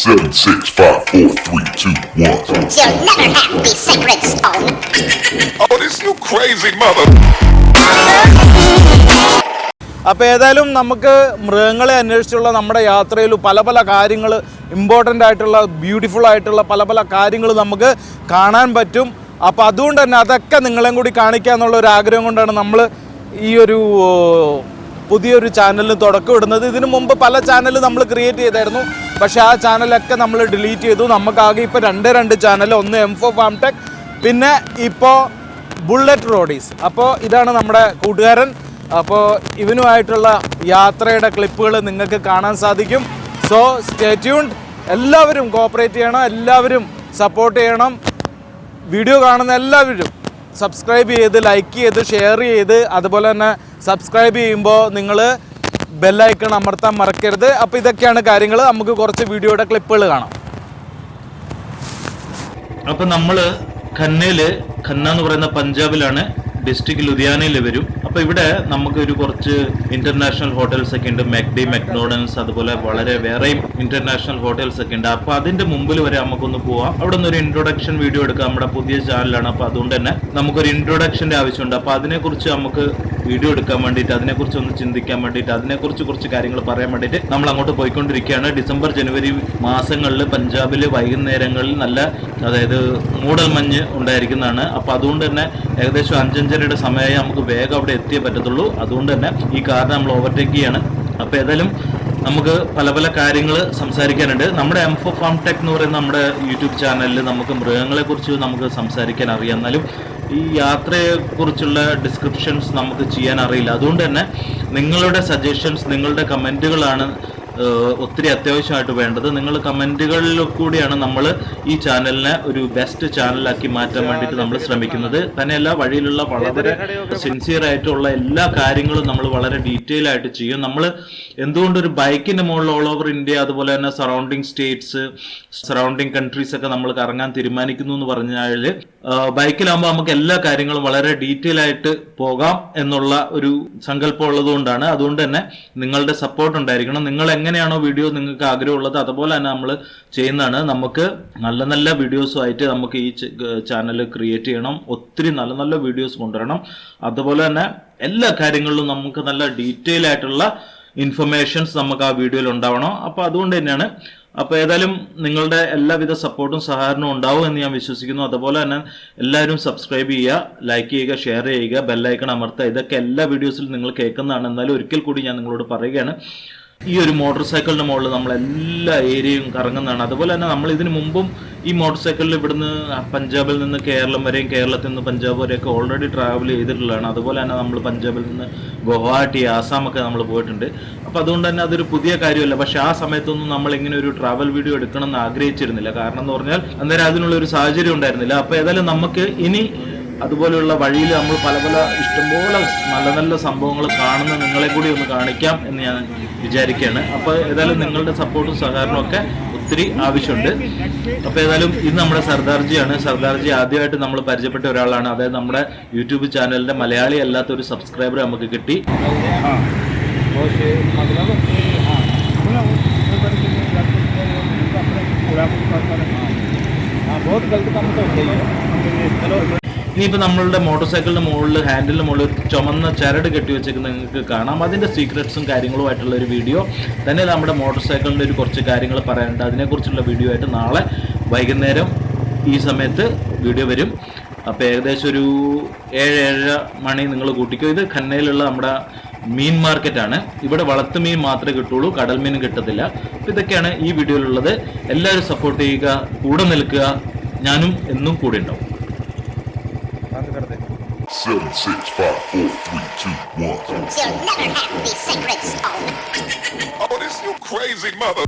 7, 6, 5, 4, 3, 2, 1. You'll never have the sacred stone. Oh, this you crazy mother. അപ്പോൾ ഏതായാലും നമുക്ക് മൃഗങ്ങളെ അന്വേഷിച്ചുള്ള നമ്മുടെ യാത്രയിൽ പല പല കാര്യങ്ങൾ, ഇമ്പോർട്ടൻ്റ് ആയിട്ടുള്ള ബ്യൂട്ടിഫുൾ ആയിട്ടുള്ള പല പല കാര്യങ്ങൾ നമുക്ക് കാണാൻ പറ്റും. അപ്പോൾ അതുകൊണ്ട് തന്നെ അതൊക്കെ നിങ്ങളെയും കൂടി കാണിക്കുക എന്നുള്ള ഒരു ആഗ്രഹം കൊണ്ടാണ് നമ്മൾ ഈ ഒരു പുതിയൊരു ചാനലിന് തുടക്കം ഇടുന്നത്. ഇതിനു മുമ്പ് പല ചാനൽ നമ്മൾ ക്രിയേറ്റ് ചെയ്തായിരുന്നു, പക്ഷേ ആ ചാനലൊക്കെ നമ്മൾ ഡിലീറ്റ് ചെയ്തു. നമുക്കാകെ ഇപ്പോൾ രണ്ട് ചാനൽ, ഒന്ന് M4 ഫാം ടെക്, പിന്നെ ഇപ്പോൾ ബുള്ളറ്റ് റോഡീസ്. അപ്പോൾ ഇതാണ് നമ്മുടെ കൂട്ടുകാരൻ. അപ്പോൾ ഇവനുമായിട്ടുള്ള യാത്രയുടെ ക്ലിപ്പുകൾ നിങ്ങൾക്ക് കാണാൻ സാധിക്കും. So stay tuned. എല്ലാവരും കോപ്പറേറ്റ് ചെയ്യണം, എല്ലാവരും സപ്പോർട്ട് ചെയ്യണം. വീഡിയോ കാണുന്ന എല്ലാവരും സബ്സ്ക്രൈബ് ചെയ്ത്, ലൈക്ക് ചെയ്ത്, ഷെയർ ചെയ്ത്, അതുപോലെ തന്നെ സബ്സ്ക്രൈബ് ചെയ്യുമ്പോൾ നിങ്ങൾ ബെല്ലൈക്കൺ അമർത്താൻ മറക്കരുത്. അപ്പോൾ ഇതൊക്കെയാണ് കാര്യങ്ങൾ. നമുക്ക് കുറച്ച് വീഡിയോയുടെ ക്ലിപ്പുകൾ കാണാം. അപ്പോൾ നമ്മൾ ഖന്ന എന്ന് പറയുന്ന പഞ്ചാബിലാണ്, ഡിസ്ട്രിക്ട് ലുധിയാനയിൽ വരും. അപ്പോൾ ഇവിടെ നമുക്ക് ഒരു കുറച്ച് ഇന്റർനാഷണൽ ഹോട്ടൽസ് ഒക്കെ ഉണ്ട്, മെക്ഡി, മെക്ഡോണൽഡ്സ്, അതുപോലെ വളരെ വേറെയും ഇന്റർനാഷണൽ ഹോട്ടൽസ് ഒക്കെ ഉണ്ട്. അപ്പോൾ അതിന്റെ മുമ്പിൽ വരെ നമുക്കൊന്ന് പോവാം. അവിടെ നിന്ന് ഒരു ഇൻട്രൊഡക്ഷൻ വീഡിയോ എടുക്കാം. നമ്മുടെ പുതിയ ചാനലാണ്, അപ്പോൾ അതുകൊണ്ട് തന്നെ നമുക്കൊരു ഇൻട്രൊഡക്ഷന്റെ ആവശ്യമുണ്ട്. അപ്പോൾ അതിനെക്കുറിച്ച് നമുക്ക് വീഡിയോ എടുക്കാൻ വേണ്ടിയിട്ട്, അതിനെക്കുറിച്ച് ഒന്ന് ചിന്തിക്കാൻ വേണ്ടിയിട്ട്, അതിനെക്കുറിച്ച് കുറച്ച് കാര്യങ്ങൾ പറയാൻ വേണ്ടിയിട്ട് നമ്മൾ അങ്ങോട്ട് പോയിക്കൊണ്ടിരിക്കുകയാണ്. ഡിസംബർ ജനുവരി മാസങ്ങളിൽ പഞ്ചാബിൽ വൈകുന്നേരങ്ങളിൽ നല്ല, അതായത് മൂടൽ മഞ്ഞ് ഉണ്ടായിരിക്കുന്നതാണ്. അപ്പോൾ അതുകൊണ്ട് തന്നെ ഏകദേശം 5:30 സമയമായി നമുക്ക് വേഗം അവിടെ എത്തിയേ പറ്റത്തുള്ളൂ. അതുകൊണ്ട് തന്നെ ഈ കാറിനെ നമ്മൾ ഓവർടേക്ക് ചെയ്യാണ്. അപ്പോൾ ഏതായാലും നമുക്ക് പല പല കാര്യങ്ങൾ സംസാരിക്കാനുണ്ട്. നമ്മുടെ M4 ഫാം ടെക് എന്ന് പറയുന്ന നമ്മുടെ യൂട്യൂബ് ചാനലിൽ നമുക്ക് മൃഗങ്ങളെക്കുറിച്ച് നമുക്ക് സംസാരിക്കാൻ അറിയാം. എന്നാലും ഈ യാത്രയെക്കുറിച്ചുള്ള ഡിസ്ക്രിപ്ഷൻസ് നമുക്ക് ചെയ്യാൻ അറിയില്ല. അതുകൊണ്ട് തന്നെ നിങ്ങളുടെ സജഷൻസ്, നിങ്ങളുടെ കമൻറ്റുകളാണ് ഒത്തിരി അത്യാവശ്യമായിട്ട് വേണ്ടത്. നിങ്ങൾ കമൻറ്റുകളിൽ കൂടിയാണ് നമ്മൾ ഈ ചാനലിനെ ഒരു ബെസ്റ്റ് ചാനലാക്കി മാറ്റാൻ വേണ്ടിയിട്ട് നമ്മൾ ശ്രമിക്കുന്നത്. തന്നെയല്ല, വഴിയിലുള്ള വളരെ സിൻസിയർ ആയിട്ടുള്ള എല്ലാ കാര്യങ്ങളും നമ്മൾ വളരെ ഡീറ്റെയിൽ ആയിട്ട് ചെയ്യും. നമ്മൾ എന്തുകൊണ്ട് ഒരു ബൈക്കിന്റെ മുകളിൽ ഓൾ ഓവർ ഇന്ത്യ, അതുപോലെ തന്നെ സറൗണ്ടിങ് സ്റ്റേറ്റ്സ്, സറൗണ്ടിങ് കൺട്രീസ് ഒക്കെ നമ്മൾ കറങ്ങാൻ തീരുമാനിക്കുന്നു എന്ന് പറഞ്ഞാൽ, ബൈക്കിലാകുമ്പോൾ നമുക്ക് എല്ലാ കാര്യങ്ങളും വളരെ ഡീറ്റെയിൽ ആയിട്ട് പോകാം എന്നുള്ള ഒരു സങ്കല്പം ഉള്ളതുകൊണ്ടാണ്. അതുകൊണ്ട് തന്നെ നിങ്ങളുടെ സപ്പോർട്ട് ഉണ്ടായിരിക്കണം. നിങ്ങൾ എങ്ങനെയാണോ വീഡിയോ നിങ്ങൾക്ക് ആഗ്രഹമുള്ളത് അതുപോലെ തന്നെ നമ്മൾ ചെയ്യുന്നതാണ്. നമുക്ക് നല്ല നല്ല വീഡിയോസുമായിട്ട് നമുക്ക് ഈ ചാനൽ ക്രിയേറ്റ് ചെയ്യണം. ഒത്തിരി നല്ല നല്ല വീഡിയോസ് കൊണ്ടുവരണം. അതുപോലെ തന്നെ എല്ലാ കാര്യങ്ങളിലും നമുക്ക് നല്ല ഡീറ്റെയിൽ ആയിട്ടുള്ള ഇൻഫർമേഷൻസ് നമുക്ക് ആ വീഡിയോയിൽ ഉണ്ടാവണം. അപ്പോൾ അതുകൊണ്ട് തന്നെയാണ്. അപ്പോൾ ഏതായാലും നിങ്ങളുടെ എല്ലാവിധ സപ്പോർട്ടും സഹകരണവും ഉണ്ടാവും എന്ന് ഞാൻ വിശ്വസിക്കുന്നു. അതുപോലെ തന്നെ എല്ലാവരും സബ്സ്ക്രൈബ് ചെയ്യുക, ലൈക്ക് ചെയ്യുക, ഷെയർ ചെയ്യുക, ബെല്ലൈക്കൺ അമർത്തുക. ഇതൊക്കെ എല്ലാ വീഡിയോസിലും നിങ്ങൾ കേൾക്കുന്നതാണ്. എന്നാലും ഒരിക്കൽ കൂടി ഞാൻ നിങ്ങളോട് പറയുകയാണ്, ഈ ഒരു മോട്ടോർ സൈക്കിളിന്റെ മുകളിൽ നമ്മൾ എല്ലാ ഏരിയയും കറങ്ങുന്നതാണ്. അതുപോലെ തന്നെ നമ്മൾ ഇതിനു മുമ്പും ഈ മോട്ടോർ സൈക്കിളിൽ ഇവിടുന്ന് പഞ്ചാബിൽ നിന്ന് കേരളം വരെയും കേരളത്തിൽ നിന്ന് പഞ്ചാബ് വരെയൊക്കെ ഓൾറെഡി ട്രാവൽ ചെയ്തിട്ടുള്ളതാണ്. അതുപോലെ തന്നെ നമ്മൾ പഞ്ചാബിൽ നിന്ന് ഗുവാഹട്ടി, ആസാമൊക്കെ നമ്മൾ പോയിട്ടുണ്ട്. അപ്പോൾ അതുകൊണ്ട് തന്നെ അതൊരു പുതിയ കാര്യമല്ല. പക്ഷെ ആ സമയത്തൊന്നും നമ്മൾ ഇങ്ങനെ ഒരു ട്രാവൽ വീഡിയോ എടുക്കണം എന്ന് ആഗ്രഹിച്ചിരുന്നില്ല. കാരണം എന്ന് പറഞ്ഞാൽ അന്നേരം അതിനുള്ള ഒരു സാഹചര്യം ഉണ്ടായിരുന്നില്ല. അപ്പോൾ ഏതായാലും നമുക്ക് ഇനി അതുപോലെയുള്ള വഴിയിൽ നമ്മൾ പല പല ഇഷ്ടംപോലെ നല്ല നല്ല സംഭവങ്ങൾ കാണുന്ന നിങ്ങളെ കൂടി ഒന്ന് കാണിക്കാം എന്ന് ഞാൻ വിചാരിക്കുകയാണ്. അപ്പോൾ ഏതായാലും നിങ്ങളുടെ സപ്പോർട്ടും സഹകരണവും ഒക്കെ ഒത്തിരി ആവശ്യമുണ്ട്. അപ്പോൾ ഏതായാലും ഇത് നമ്മുടെ സർദാർജിയാണ്. സർദാർജി ആദ്യമായിട്ട് നമ്മൾ പരിചയപ്പെട്ട ഒരാളാണ്. അതായത് നമ്മുടെ യൂട്യൂബ് ചാനലിന്റെ മലയാളി അല്ലാത്ത ഒരു സബ്സ്ക്രൈബർ നമുക്ക് കിട്ടി. ഇനിയിപ്പോൾ നമ്മളുടെ മോട്ടോർ സൈക്കിളിന്റെ മുകളിൽ, ഹാൻഡിലിന്റെ മുകളിൽ ചുമന്ന ചരട് കെട്ടി വെച്ചേക്കുന്നത് നിങ്ങൾക്ക് കാണാം. അതിന്റെ സീക്രട്സും കാര്യങ്ങളുമായിട്ടുള്ള ഒരു വീഡിയോ തന്നെ നമ്മുടെ മോട്ടോർ സൈക്കിളിന്റെ ഒരു കുറച്ച് കാര്യങ്ങൾ പറയാനുണ്ട്. അതിനെക്കുറിച്ചുള്ള വീഡിയോ ആയിട്ട് നാളെ വൈകുന്നേരം ഈ സമയത്ത് വീഡിയോ വരും. അപ്പോൾ ഏകദേശം ഒരു 7-7:30 മണി നിങ്ങൾ കൂട്ടിക്കോ. ഇത് ഖന്നയിലുള്ള നമ്മുടെ മീൻ മാർക്കറ്റാണ്. ഇവിടെ വളർത്തു മീൻ മാത്രമേ കിട്ടുള്ളൂ, കടൽ മീനും കിട്ടത്തില്ല. അപ്പോൾ ഇതൊക്കെയാണ് ഈ വീഡിയോയിലുള്ളത്. എല്ലാവരും സപ്പോർട്ട് ചെയ്യുക, കൂടെ നിൽക്കുക. ഞാനും എന്നും കൂടെ ഉണ്ടാവും. 7, 6, 5, 4, 3, 2, 1. You'll never have the sacred stone. Oh, this you crazy mother.